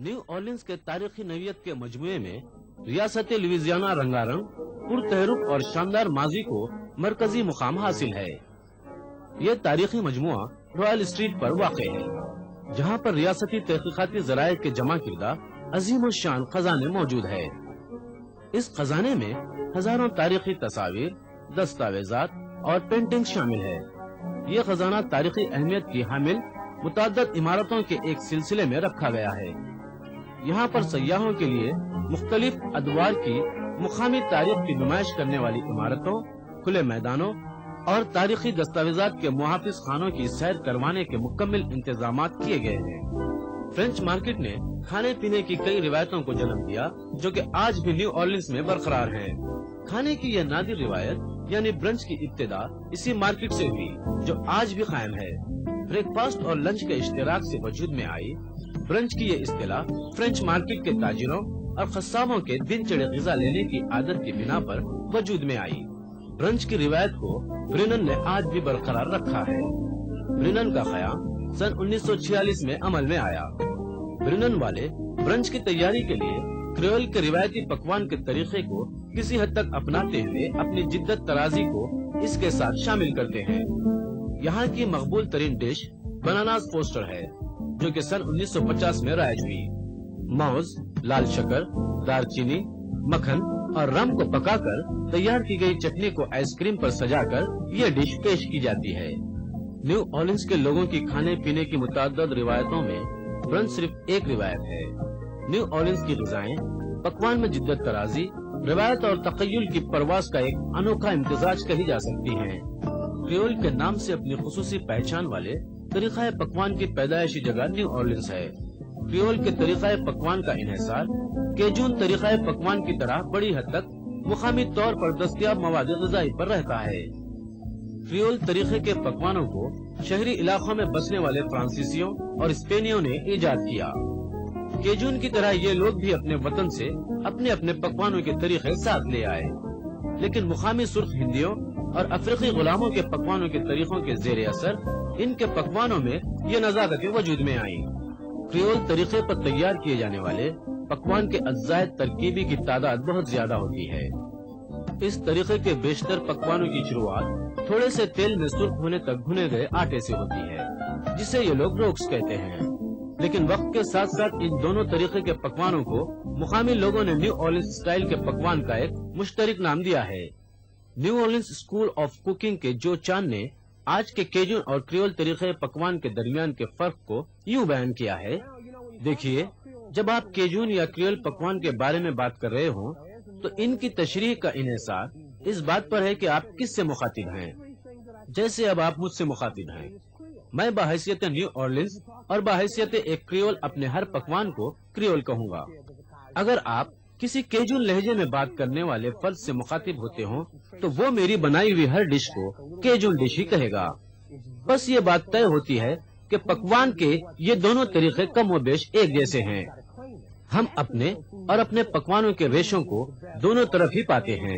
New Orleans के तारीखी नवियत के मजमूए में रियासत लुइसियाना रंगारंग, पुरतहरुक और शानदार माजी को मरकजी मुकाम हासिल है। ये तारीखी मजमुआ रॉयल स्ट्रीट पर वाक़ है, जहाँ पर रियासती तहकीकाती ज़राए के जमा किरदा अजीम शान खजाने मौजूद है। इस खजाने में हजारों तारीखी तस्वीर, दस्तावेजात और पेंटिंग शामिल है। ये खजाना तारीखी अहमियत की हामिल मुतअद्दिद इमारतों के एक सिलसिले में रखा गया है। यहाँ पर सयाहों के लिए मुख्तलिफ अदवार की मुकामी तारीख की नुमाइश करने वाली इमारतों, खुले मैदानों और तारीखी दस्तावेजात के मुहाफिज खानों की सैर करवाने के मुकम्मल इंतजामात किए गए हैं। फ्रेंच मार्केट ने खाने पीने की कई रिवायतों को जन्म दिया, जो कि आज भी न्यू ऑर्लिन्स में बरकरार हैं। खाने की यह नादिर रिवायत यानी ब्रंच की इब्तिदा इसी मार्केट से हुई, जो आज भी कायम है। ब्रेकफास्ट और लंच के इश्तिराक से वजूद में आई ब्रंच की ये इस्तिलाह फ्रेंच मार्केट के ताजिरों और खस्साबों के दिन चढ़े ग़िज़ा लेने की आदत की बिना पर वजूद में आई। ब्रंच की रिवायत को ब्रिनन ने आज भी बरकरार रखा है। ब्रिनन का क़याम सन 1946 में अमल में आया। ब्रिनन वाले ब्रंच की तैयारी के लिए क्रियोल के रिवायती पकवान के तरीके को किसी हद तक अपनाते हुए अपनी जिद्दत तराजी को इसके साथ शामिल करते हैं। यहाँ की मकबूल तरीन डिश बनानास फोस्टर है, जो कि सन 1950 में राइज हुई। मौज, लाल शक्कर, दालचीनी, मक्खन और रम को पकाकर तैयार की गई चटनी को आइसक्रीम पर सजाकर ये डिश पेश की जाती है। न्यू ऑर्लिन्स के लोगों की खाने पीने की मुतअद्दिद रिवायतों में ब्रंच सिर्फ एक रिवायत है। न्यू ऑर्लिन्स की ग़िज़ाएं पकवान में जिद्दत तराजी, रिवायत और तख़य्युल की परवाज़ का एक अनोखा इम्तिजाज कही जा सकती हैं। क्रियोल के नाम से अपनी खुसूसी पहचान वाले तरीक़ा पकवान की पैदाइशी जगह न्यू ऑर्लिन्स है। क्रियोल के तरीक़ा पकवान का इन्हिसार केजून तरीक़ा पकवान की तरह बड़ी हद तक मुकामी तौर पर दस्तयाब मवाद ग़िज़ाई पर रहता है। क्रियोल तरीक़े के पकवानों को शहरी इलाकों में बसने वाले फ्रांसीसियों और स्पेनियों ने ईजाद किया। केजून की तरह ये लोग भी अपने वतन से अपने अपने पकवानों के तरीके साथ ले आए, लेकिन मुकामी सुर्ख हिंदियों और अफ्रीकी गुलामों के पकवानों के तरीकों के ज़ेरे असर इनके पकवानों में ये नज़ाकतें वजूद में आई। क्रियोल तरीके पर तैयार किए जाने वाले पकवान के अज्जाए तरकीबी की तादाद बहुत ज्यादा होती है। इस तरीके के बेशतर पकवानों की शुरुआत थोड़े से तेल में सुर्ख होने तक भुने गए आटे से होती है, जिसे ये लोग रोक्स कहते हैं। लेकिन वक्त के साथ साथ इन दोनों तरीके के पकवानों को मुकामी लोगों ने न्यू ऑर्लिन्स स्टाइल के पकवान का एक मुश्तरक नाम दिया है। New Orleans school of cooking के जो चान ने आज के केजून और क्रियोल तरीके पकवान के दरमियान के फर्क को यूं बयान किया है। देखिए, जब आप केजून या क्रियोल पकवान के बारे में बात कर रहे हो तो इनकी तशरीह का इन्हिसार इस बात पर है कि आप किससे मुखातिब हैं। जैसे अब आप मुझसे मुखातिब हैं, मैं बहैसियत न्यू ऑर्लिन्स और बहैसियत एक क्रियोल अपने हर पकवान को क्रियोल कहूँगा। अगर आप किसी केजून लहजे में बात करने वाले फर्द से मुखातिब होते हो तो वो मेरी बनाई हुई हर डिश को केजून डिश ही कहेगा। बस ये बात तय होती है कि पकवान के ये दोनों तरीके कम व बेश एक जैसे हैं। हम अपने और अपने पकवानों के रेशों को दोनों तरफ ही पाते हैं।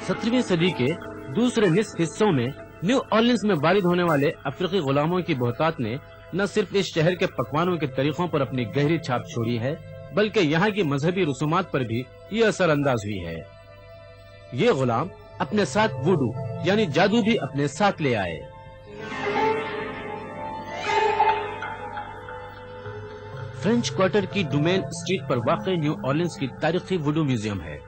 17वीं सदी के दूसरे निस्फ हिस्सों में न्यू ऑर्लिन्स में वारिद होने वाले अफ्रीकी गुलामों की बहुतात ने न सिर्फ इस शहर के पकवानों के तरीकों पर अपनी गहरी छाप छोड़ी है, बल्कि यहाँ की मजहबी रसूमात पर भी ये असर अंदाज हुई है। ये गुलाम अपने साथ वुडू यानी जादू भी अपने साथ ले आए। फ्रेंच क्वार्टर की डुमेन स्ट्रीट पर वाक़ई न्यू ऑर्लिन्स की तारीखी वुडू म्यूजियम है।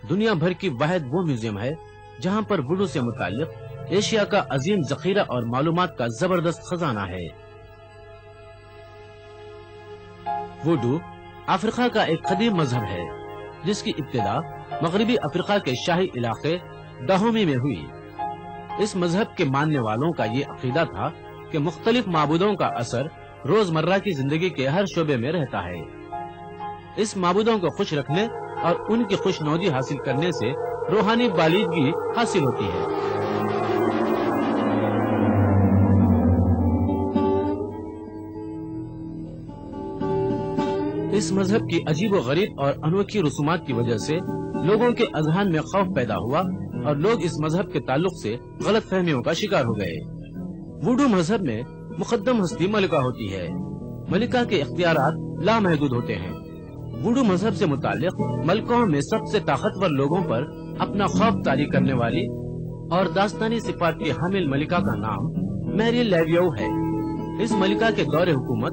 दुनिया भर की वाहिद वो म्यूजियम है जहाँ पर वुडू से मुताल्लिक एशिया का अजीम जखीरा और मालूमात का जबरदस्त खजाना है। वुडू अफ्रीका का एक कदीम मजहब है, जिसकी इब्तिदा मगरबी अफ्रीका के शाही इलाके दाहोमी में हुई। इस मजहब के मानने वालों का ये अकीदा था कि मुख्तलिफ माबूदों का असर रोजमर्रा की जिंदगी के हर शोबे में रहता है। इस माबूदों को खुश रखने और उनकी खुशनौदी हासिल करने से रूहानी बालिदगी हासिल होती है। इस मजहब की अजीब व गरीब और अनोखी रसूमात की वजह से लोगों के अज़हान में खौफ पैदा हुआ और लोग इस मजहब के ताल्लुक से गलत फहमियों का शिकार हो गए। वुडू मजहब में मुकद्दम हस्ती मलिका होती है। मलिका के इख्तियारात लामहदूद होते हैं। वुडू मजहब से मुताल्लिक मलकों में सबसे ताकतवर लोगों पर अपना खौफ तारी करने वाली और दास्तानी सिफात की हामिल मलिका का नाम मैरी लेवियो है। इस मलिका के दौरे हुकूमत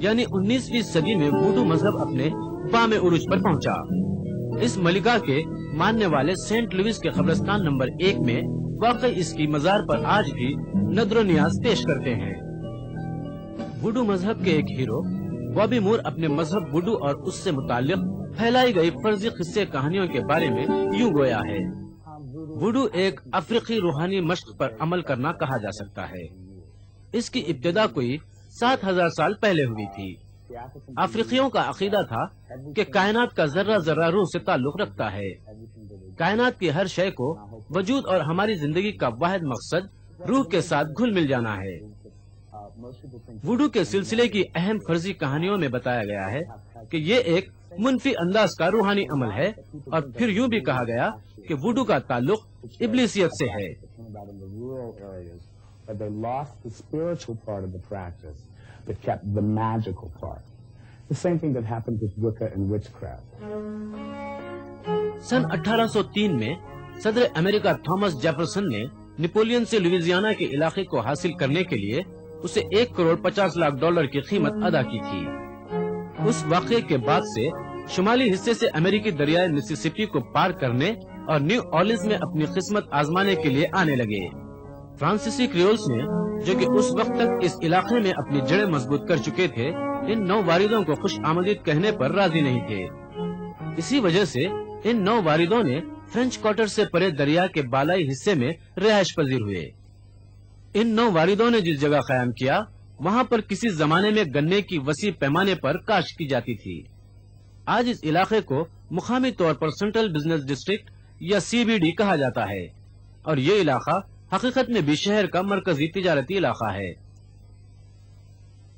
यानी 19वीं सदी में वुडू मजहब अपने बामे उरूज पर पहुंचा। इस मलिका के मानने वाले सेंट लुइस के कब्रिस्तान नंबर 1 में वाकई इसकी मजार पर आज भी नद्र नियाज पेश करते हैं। वुडू मजहब के एक हीरो बॉबी मूर अपने मजहब वुडू और उससे मुताल्लिक फैलाई गई फर्जी किस्से कहानियों के बारे में यूं गोया है। वुडू एक अफ्रीकी रूहानी मश्क पर अमल करना कहा जा सकता है। इसकी इब्तिदा कोई 7000 साल पहले हुई थी। अफ्रीकियों का अकीदा था कि कायनात का जर्रा जर्रा रूह से ताल्लुक रखता है। कायनात की हर शय को वजूद और हमारी जिंदगी का वाहिद मकसद रूह के साथ घुल मिल जाना है। वुडू के सिलसिले की अहम फर्जी कहानियों में बताया गया है कि ये एक मुनफी अंदाज का रूहानी अमल है और फिर यूं भी कहा गया कि वुडू का ताल्लुक इब्लिसियत से है। But kept the magical part. The same thing that happened with Wicca and witchcraft. सन 1803 में सदर अमेरिका थॉमस जेफरसन ने नेपोलियन से लुइजियाना के इलाके को हासिल करने के लिए उसे $1,50,00,000 की कीमत अदा की थी। उस वाक़े के बाद से शुमाली हिस्से से अमेरिकी दरियाए मिसिसिपी को पार करने और न्यू ऑर्लिन्स में अपनी किस्मत आजमाने के लिए आने लगे। फ्रांसीसी क्रियोल्स ने, जो कि उस वक्त तक इस इलाके में अपनी जड़ें मजबूत कर चुके थे, इन नौ वारिदों को खुश आमदीद कहने पर राजी नहीं थे। इसी वजह से इन नौ वारिदों ने फ्रेंच क्वार्टर से परे दरिया के बालाई हिस्से में रिहाइश पजीर हुए। इन नौ वारिदों ने जिस जगह कायम किया, वहाँ पर किसी जमाने में गन्ने की वसी पैमाने पर काश्त की जाती थी। आज इस इलाके को मुकामी तौर पर सेंट्रल बिजनेस डिस्ट्रिक्ट या CBD कहा जाता है और ये इलाका हकीकत में भी शहर का मरकजी तिजारती इलाका है।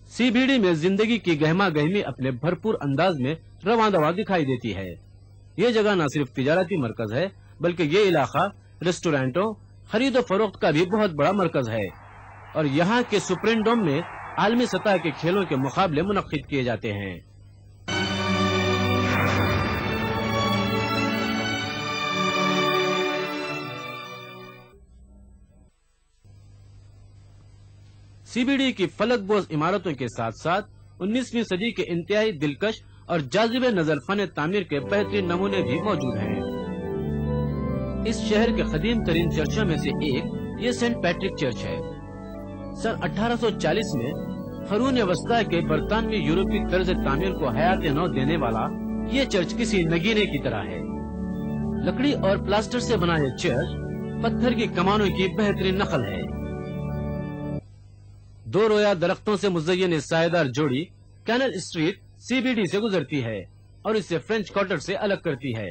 CBD में जिंदगी की गहमा गहमी अपने भरपूर अंदाज में रवां दवा दिखाई देती है। ये जगह न सिर्फ तिजारती मरकज है बल्कि ये इलाका रेस्टोरेंटों, खरीदो फरोख्त का भी बहुत बड़ा मरकज है और यहाँ के सुप्रिंडोम में आलमी सतह के खेलों के मुकाबले मुनक्किद किए जाते हैं। CBD की फलकबोज इमारतों के साथ साथ 19वीं सदी के इंतहाई दिलकश और जाजिबे नजर फन तामीर के बेहतरीन नमूने भी मौजूद हैं। इस शहर के कदीम तरीन चर्चों में से एक ये सेंट पैट्रिक चर्च है। सन 1840 में क़ुरून वस्ता के बरतानवी यूरोपी तर्ज तामीर को हयात नौ देने वाला ये चर्च किसी नगीने की तरह है। लकड़ी और प्लास्टर से बना ये चर्च पत्थर की कमानों की बेहतरीन नकल है। दो रोया दरख्तों से मुज़य्यन सायेदार जोड़ी कैनल स्ट्रीट CBD से गुजरती है और इसे फ्रेंच क्वार्टर से अलग करती है।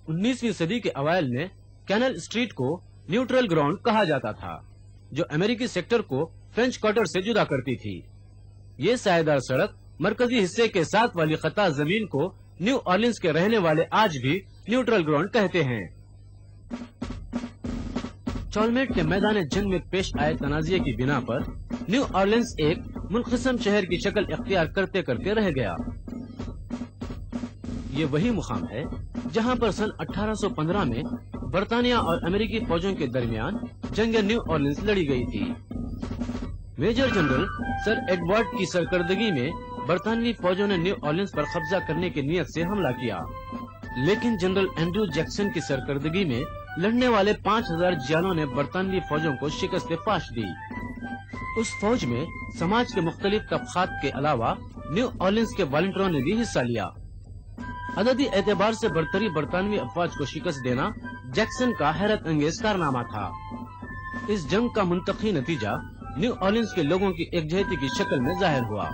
19वीं सदी के अवाइल में कैनल स्ट्रीट को न्यूट्रल ग्राउंड कहा जाता था, जो अमेरिकी सेक्टर को फ्रेंच क्वार्टर से जुदा करती थी। ये सायेदार सड़क मरकजी हिस्से के साथ वाली खता जमीन को न्यू ऑर्लिन्स के रहने वाले आज भी न्यूट्रल ग्राउंड कहते हैं। चॉलमेट के मैदान जंग में पेश आए तनाज़े की बिना पर न्यू ऑर्लिन्स एक मुनक़िसम शहर की शक्ल इख्तियार करते करते रह गया। ये वही मुकाम है जहाँ पर सन 1815 में बरतानिया और अमेरिकी फौजों के दरमियान जंग न्यू ऑर्लिन्स लड़ी गई थी। मेजर जनरल सर एडवर्ड की सरकर्दगी में बरतानवी फौजों ने न्यू ऑर्लिन्स पर कब्जा करने की नीयत से हमला किया, लेकिन जनरल एंड्रू जैक्सन की सरकर्दगी में लड़ने वाले 5000 जियालों ने बरतानवी फौजों को शिकस्त पाश दी। उस फौज में समाज के मुख्तलिफ तबकात के अलावा न्यू ऑर्लिन्स के वॉलंटियरों ने भी हिस्सा लिया। अददी एतबार से बरतरी बरतानवी अफवाज को शिकस्त देना जैक्सन का हैरत अंगेज कारनामा था। इस जंग का मुंतकी नतीजा न्यू ऑर्लिन्स के लोगों की एकजहती की शक्ल में जाहिर हुआ।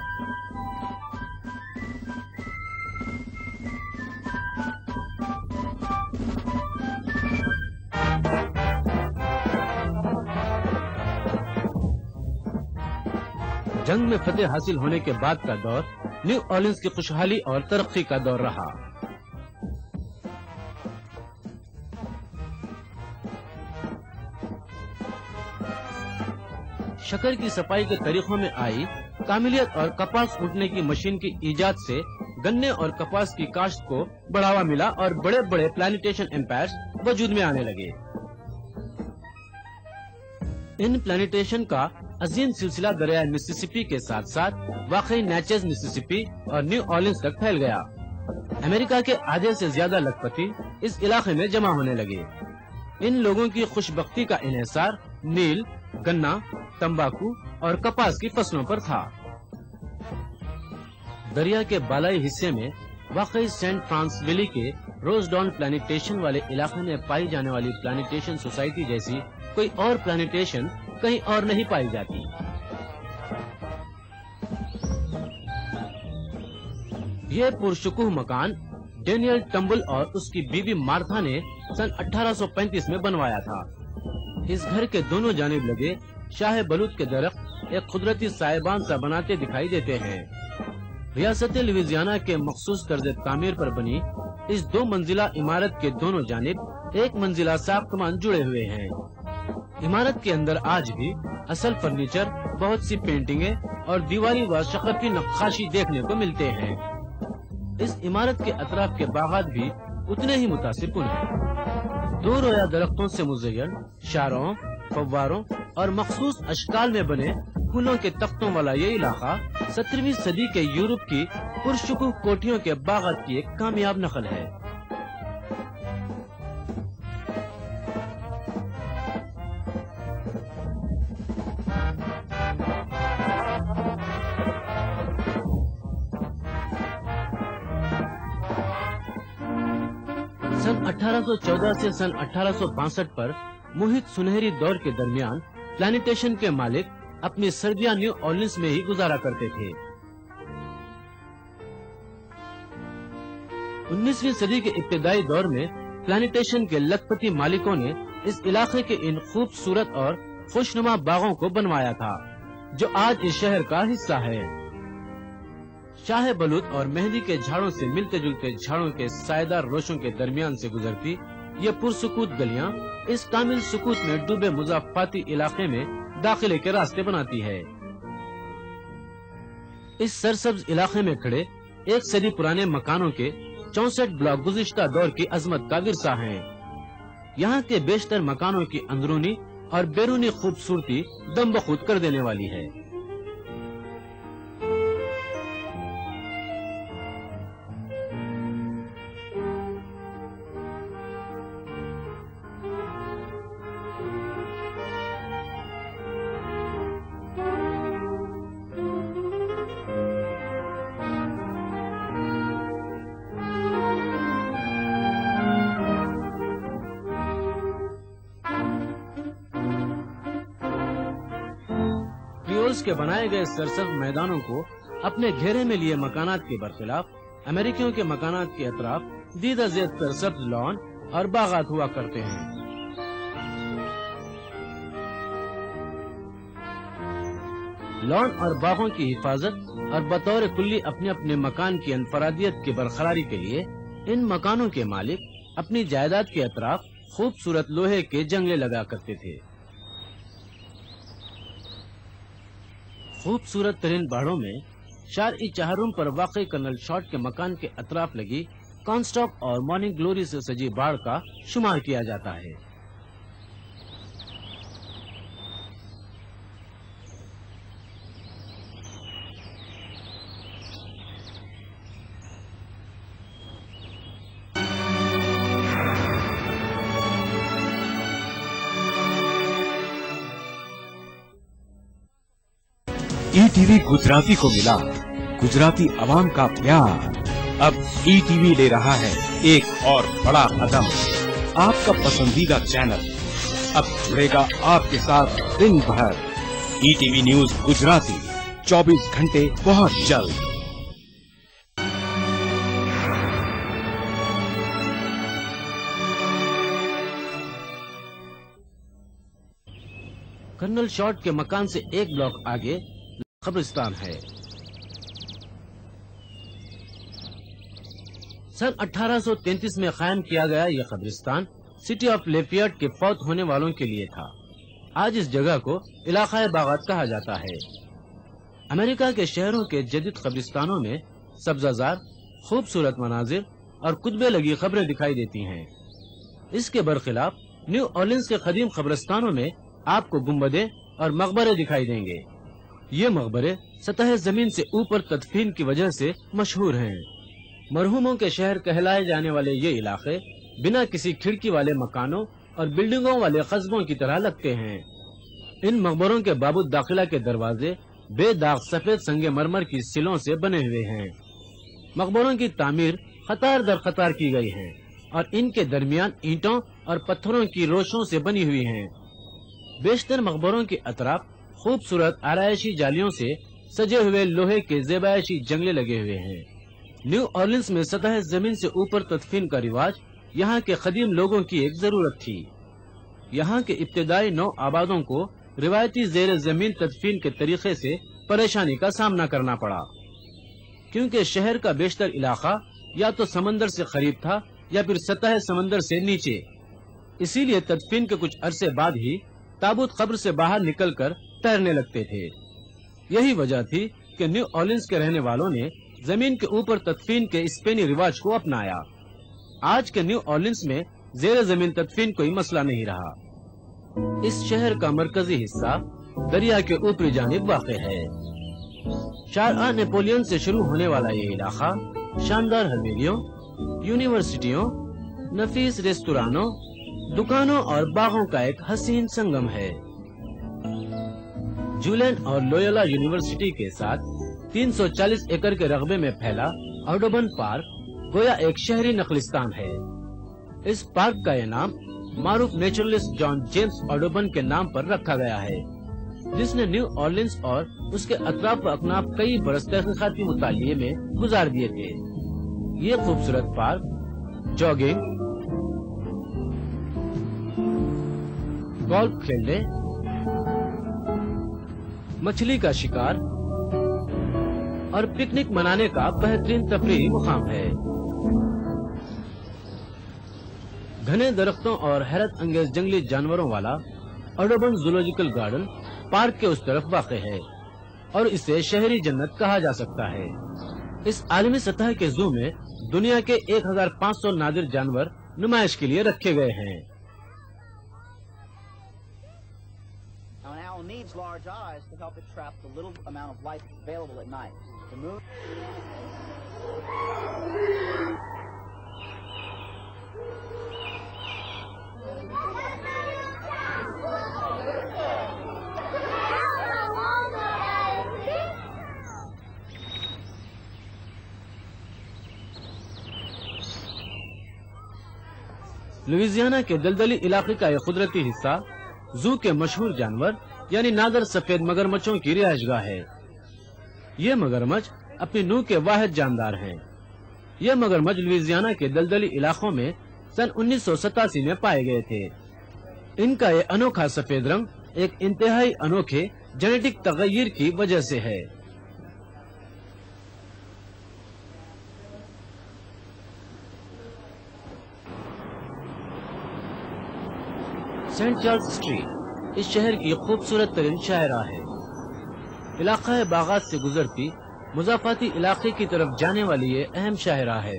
जंग में फतेह हासिल होने के बाद का दौर न्यू ऑर्लिन्स की खुशहाली और तरक्की का दौर रहा। شکر کی صفائی کے طریقوں میں آئی کاملیت اور کپاس کوٹنے کی مشین کی ایجاد سے گنے اور کپاس کی کاشت کو بڑھاوا ملا اور بڑے بڑے پلانٹیشن امپائرز وجود میں آنے لگے۔ ان پلانٹیشن کا عظیم سلسلہ دریائے مسیسپی کے ساتھ ساتھ واقعی نیچز مسیسپی اور نیو اورلینز تک پھیل گیا۔ امریکہ کے آدھے سے زیادہ لکھپتی اس علاقے میں جمع ہونے لگے۔ ان لوگوں کی خوش بختی کا انحصار نیل، گنا، تمباکو اور کپاس کی فصلوں پر تھا۔ دریا کے بالائی حصے میں واقعی سینٹ فرانس ویلی کے روز ڈاؤن پلانٹیشن والے علاقے میں پائی جانے والی پلانٹیشن سوسائٹی جیسی کوئی اور پلانٹیشن کہیں اور نہیں پائی جاتی۔ یہ پرشکوہ مکان ڈینیل ٹمبل اور اس کی بیوی مارتھا نے سن 1835 میں بنوایا تھا۔ اس گھر کے دونوں جانب لگے شاہ بلوط کے درخت ایک قدرتی سائبان سا بناتے دکھائی دیتے ہیں۔ ریاست لوئیزیانا کے مخصوص طرز تعمیر پر بنی اس 2 منزلہ عمارت کے دونوں جانب 1 منزلہ ساختمان جڑے ہوئے ہیں۔ عمارت کے اندر آج بھی اصل فرنیچر، بہت سی پینٹنگیں اور دیواری و شقفی نقاشی دیکھنے کو ملتے ہیں۔ اس عمارت کے اطراف کے باغات بھی اتنے ہی متاثر کن ہیں۔ 2 رویا درختوں سے مزین شاروں، فواروں اور مخصوص اشکال میں بنے پھولوں کے تختوں والا یہ علاقہ 17ویں صدی کے یورپ کی پرشکوہ کوٹھیوں کے باغات کی ایک کامیاب نقل ہے۔ سن 1814 سے سن 1862 پر محیط سنہری دور کے درمیان پلانٹیشن کے مالک اپنی سردیاں نیو اورلینز میں ہی گزارا کرتے تھے۔ 19ویں صدی کے ابتدائی دور میں پلانٹیشن کے لکھپتی مالکوں نے اس علاقے کے ان خوبصورت اور خوشنما باغوں کو بنوایا تھا جو آج اس شہر کا حصہ ہے۔ شاہ بلوط اور مہندی کے جھاڑوں سے ملتے جلتے جھاڑوں کے سائیدار روشوں کے درمیان سے گزرتی یہ پرسکوت گلیاں اس کامل سکوت میں ڈوبے مضافاتی علاقے میں داخلے کے راستے بناتی ہے۔ اس سرسبز علاقے میں کھڑے 1 صدی پرانے مکانوں کے 64 بلاک گزشتہ دور کی عظمت کا ورثہ ہیں۔ یہاں کے بیشتر مکانوں کی اندرونی اور بیرونی خوبصورتی دم بخود کر دینے والی ہے۔ کے بنائے گئے سرسبز میدانوں کو اپنے گھیرے میں لیے مکانات کے برخلاف امریکیوں کے مکانات کے اطراف دیدہ زیب سرسبز لان اور باغات ہوا کرتے ہیں۔ لان اور باغوں کی حفاظت اور بطور کلی اپنے اپنے مکان کی انفرادیت کی برقراری کے لیے ان مکانوں کے مالک اپنی جائیداد کے اطراف خوبصورت لوہے کے جنگلے لگا کرتے تھے۔ خوبصورت ترین باڑوں میں شارعی چہارم پر واقع کرنل شارٹ کے مکان کے اطراف لگی کانسٹاپ اور مارننگ گلوری سے سجی باڑ کا شمار کیا جاتا ہے۔ ای ٹی وی گجراتی کو ملا گجراتی عوام کا پیار۔ اب ای ٹی وی لے رہا ہے ایک اور بڑا قدم۔ آپ کا پسندیدہ چینل اب جڑے گا آپ کے ساتھ دن بھر۔ E T V news Gujarati 24 گھنٹے بہت جلد۔ کرنل شارٹ کے مکان سے 1 بلاک آگے قبرستان ہے۔ سن 1833 میں قائم کیا گیا یہ قبرستان سٹی آف لیفیٹ کے فوت ہونے والوں کے لیے تھا۔ آج اس جگہ کو علاقہ باغات کہا جاتا ہے۔ امریکہ کے شہروں کے جدید قبرستانوں میں سبزہ زار، خوبصورت مناظر اور کتبے لگی خبریں دکھائی دیتی ہیں۔ اس کے برخلاف نیو اورلینز کے قدیم قبرستانوں میں آپ کو گنبدیں اور مقبرے دکھائی دیں گے۔ یہ مقبرے سطح زمین سے اوپر تدفین کی وجہ سے مشہور ہیں۔ مرحوموں کے شہر کہلائے جانے والے یہ علاقے بنا کسی کھڑکی والے مکانوں اور بلڈنگوں والے قصبوں کی طرح لگتے ہیں۔ ان مقبروں کے باب الداخلہ کے دروازے بے داغ سفید سنگ مرمر کی سلوں سے بنے ہوئے ہیں۔ مقبروں کی تعمیر قطار در قطار کی گئی ہے اور ان کے درمیان اینٹوں اور پتھروں کی روشوں سے بنی ہوئی ہیں۔ بیشتر مقبروں کے اطراف خوبصورت آرائشی جالیوں سے سجے ہوئے لوہے کے زیبائشی جنگلے لگے ہوئے ہیں۔ نیو اورلینز میں سطح زمین سے اوپر تدفین کا رواج یہاں کے قدیم لوگوں کی ایک ضرورت تھی۔ یہاں کے ابتدائی نو آبادوں کو روایتی زیر زمین تدفین کے طریقے سے پریشانی کا سامنا کرنا پڑا، کیونکہ شہر کا بیشتر علاقہ یا تو سمندر سے قریب تھا یا پھر سطح سمندر سے نیچے۔ اسی لیے تدفین کے کچھ عرصے بعد ہی تابوت قبر سے باہر نکل کر تیرنے لگتے تھے۔ یہی وجہ تھی کہ نیو اورلینز کے رہنے والوں نے زمین کے اوپر تدفین کے اسپینی رواج کو اپنایا۔ آج کے نیو اورلینز میں زیر زمین تدفین کوئی مسئلہ نہیں رہا۔ اس شہر کا مرکزی حصہ دریا کے اوپری جانب واقع ہے۔ شارع نیپولین سے شروع ہونے والا یہ علاقہ شاندار حویلیوں، یونیورسٹیوں، نفیس ریستورانوں، دکانوں اور باغوں کا ایک حسین سنگم ہے۔ جولین اور لویولا یونیورسٹی کے ساتھ 340 ایکڑ کے رقبے میں پھیلا آڈوبن پارک گویا ایک شہری نقلستان ہے۔ اس پارک کا یہ نام معروف نیچرلسٹ جان جیمز آڈوبن کے نام پر رکھا گیا ہے، جس نے نیو اورلینز اور اس کے اطراف و اکناف کئی برس تحقیقاتی مطالعے میں گزار دیے تھے۔ یہ خوبصورت پارک جاگنگ، گولف کھیلنے، مچھلی کا شکار اور پکنک منانے کا بہترین تفریحی مقام ہے۔ گھنے درختوں اور حیرت انگیز جنگلی جانوروں والا آڈوبن زولوجیکل گارڈن پارک کے اس طرف واقع ہے اور اسے شہری جنت کہا جا سکتا ہے۔ اس عالمی سطح کے زو میں دنیا کے 1500 نادر جانور نمائش کے لیے رکھے گئے ہیں۔ Needs large eyes to help it trap the little amount of light available at night. The moon. لوئزیانا کے دلدلی علاقے کا ایک قدرتی حصہ زو کے مشہور جانور یعنی نادر سفید مگرمچھوں کی رہائش گاہ ہے۔ یہ مگرمچھ اپنی نوع کے واحد جاندار ہیں۔ یہ مگرمچھ لوئزیانا کے دلدلی علاقوں میں سن 1987 میں پائے گئے تھے۔ ان کا یہ انوکھا سفید رنگ ایک انتہائی انوکھے جینیٹک تغیر کی وجہ سے ہے۔ سینٹ چارلز اسٹریٹ اس شہر کی خوبصورت ترین شاہراہ ہے۔ علاقہ باغات سے گزرتی مضافاتی علاقے کی طرف جانے والی یہ اہم شاہراہ ہے۔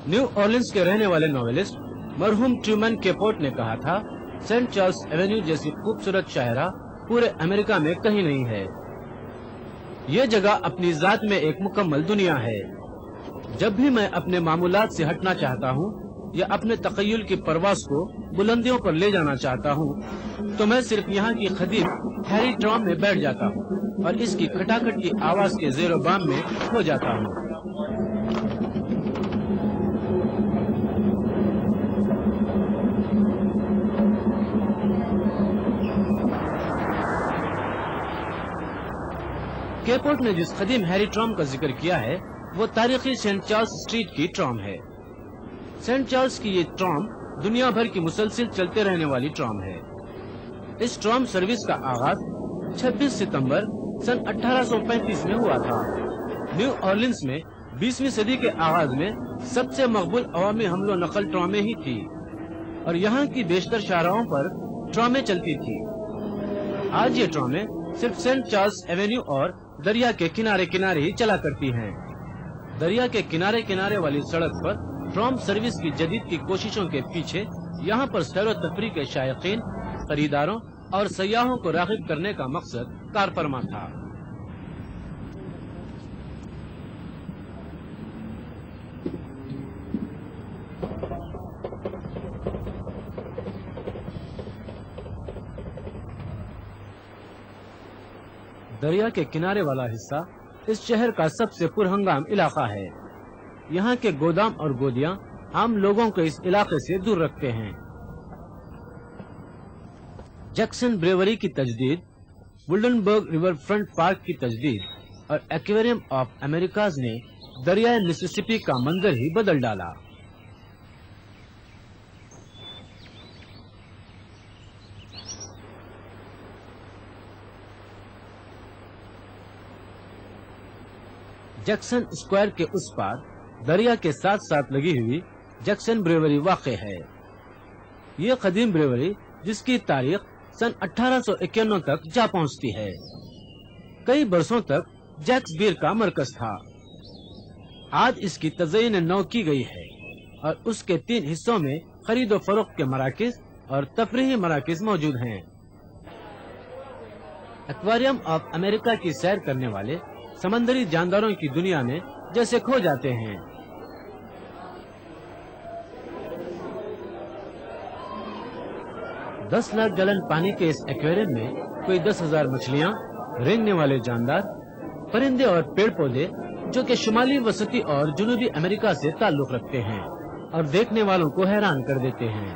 نیو اورلینز کے رہنے والے ناولسٹ مرحوم ٹرومین کیپوٹ نے کہا تھا، سینٹ چارلز ایونیو جیسی خوبصورت شاہراہ پورے امریکہ میں کہیں نہیں ہے۔ یہ جگہ اپنی ذات میں ایک مکمل دنیا ہے۔ جب بھی میں اپنے معمولات سے ہٹنا چاہتا ہوں یا اپنے تخیل کی پرواز کو بلندیوں پر لے جانا چاہتا ہوں تو میں صرف یہاں کی قدیم ہیری ٹرام میں بیٹھ جاتا ہوں اور اس کی کھٹاکھٹ کی آواز کے زیر و بام میں کھو جاتا ہوں۔ کیپوٹ نے جس قدیم ہیری ٹرام کا ذکر کیا ہے وہ تاریخی سینٹ چارلز اسٹریٹ کی ٹرام ہے۔ سینٹ چارلز کی یہ ٹرام دنیا بھر کی مسلسل چلتے رہنے والی ٹرام ہے۔ اس ٹرام سروس کا آغاز 26 ستمبر سن 1835 میں ہوا تھا۔ نیو اورلینز میں 20ویں صدی کے آغاز میں سب سے مقبول عوامی حمل و نقل ٹرامیں ہی تھی اور یہاں کی بیشتر شاہراہوں پر ट्रामें चलती थी। आज ये ट्रामें सिर्फ सेंट चार्ल्स एवेन्यू और दरिया के किनारे किनारे ही चला करती हैं। दरिया के किनारे किनारे वाली सड़क पर ट्राम सर्विस की जदीद की कोशिशों के पीछे यहाँ पर सैर व तफरीह के शायकीन, खरीदारों और सयाहों को राग़िब करने का मकसद कारफरमा था। दरिया के किनारे वाला हिस्सा इस शहर का सबसे पुरहंगाम इलाका है। यहाँ के गोदाम और गोदियां आम लोगों को इस इलाके से दूर रखते हैं। जैक्सन ब्रेवरी की तजदीद, वुल्डनबर्ग रिवर फ्रंट पार्क की तजदीद और एक्वेरियम ऑफ अमेरिकाज ने दरियाए मिसिसिपी का मंजर ही बदल डाला। जैक्सन स्क्वायर के उस पार दरिया के साथ साथ लगी हुई जैक्सन ब्रेवरी वाक़ है। ये कदीम ब्रेवरी जिसकी तारीख सन 1851 तक जा पहुंचती है, कई बरसों तक जैक्स बीयर का मरकज था। आज इसकी तज़यीन नौ की गई है और उसके 3 हिस्सों में खरीदो फरोख्त के मराकिज और तफरीही मराकिज मौजूद हैं। एक्वेरियम ऑफ अमेरिका की सैर करने वाले समंदरी जानदारों की दुनिया में जैसे खो जाते हैं। दस लाख गैलन पानी के इस एक्वेरियम में कोई 10,000 मछलियां, रेंगने वाले जानदार, परिंदे और पेड़ पौधे जो कि शुमाली वसती और जनूबी अमेरिका से ताल्लुक रखते हैं और देखने वालों को हैरान कर देते हैं।